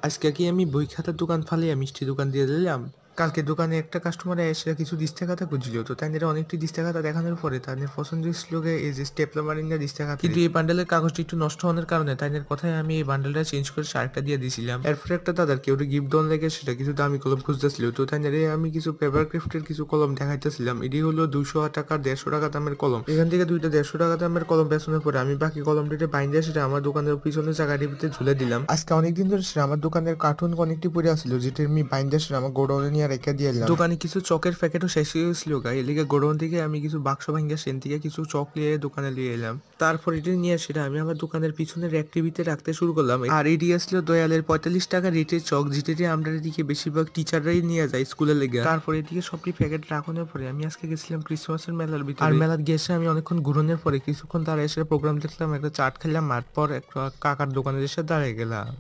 আজকে কি আমি বই খাতার দোকান ফালিয়ে মিষ্টি দোকান দিয়ে দিলাম। কালকে দোকানে একটা কাস্টমার এসে কিছু দিস্তা খাতা খুঁজছিল, তো তাদের অনেকটি দিস্তা খাতা দেখানোর পরে তাদের পছন্দ ছিল এই যে স্টেপলার মারিনা দিস্তা খাতা, কিন্তু এই বান্ডেলের কাগজটি একটু নষ্ট হওয়ার কারণে তাদের কথায় আমি এই বান্ডেলটা চেঞ্জ করে আরেকটা দিয়ে দিয়েছিলাম। এরপরে একটা দাদার কেউ গিফট দেওয়ার লেগে সেটা কিছু দামি কলম খুঁজতেছিল, তো তাদের আমি কিছু পেপার ক্রাফটের কিছু কলম দেখাইতেছিলাম। এটি হলো 200 টাকার 150 টাকা দামের কলম। এখান থেকে দুইটা 150 টাকা দামের কলম বেচনের পরে আমি বাকি কলমটিতে বাইন্দা সেটা আমার দোকানের পিছনে জায়গাটির ভিতরে ঝুলে দিলাম। আজকে অনেকদিন ধরে সেটা আমার দোকানের কার্টুন অনেকটি পড়ে আসছিল, যেটা আমি বাইন্দা সেটা আমার গোডাউনে নিয়ে রেখে দিয়ে এলাম। দোকানে কিছু চকের প্যাকেটও শেষ হয়ে গেছিল গাই, এলিগে গোডাউন থেকে আমি কিছু বাক্স ভাঙ্গা সেন থেকে কিছু চক নিয়ে দোকানে নিয়ে এলাম। তারপর এটি নিয়ে সেটা আমি আমার দোকানের পিছনের অ্যাক্টিভিতে রাখতে শুরু করলাম। আর এটি আসলো দয়ালের 45 টাকা রেটের চক, যেটি আমরা দিকে বেশিরভাগ টিচাররাই নিয়ে যায় স্কুলের লেগে। তারপর এদিকে সবটি প্যাকেট রাখানোর পরে আমি আজকে গেছিলাম ক্রিসমাসের মেলার ভিতরে। আর মেলার গেছে আমি অনেকক্ষণ ঘুরনের পরে কিছুক্ষণ তারা এসে প্রোগ্রাম দেখলাম, একটা চাট খেলাম, আর পর একটা কাকার দোকানে এসে দাঁড়িয়ে গেলাম।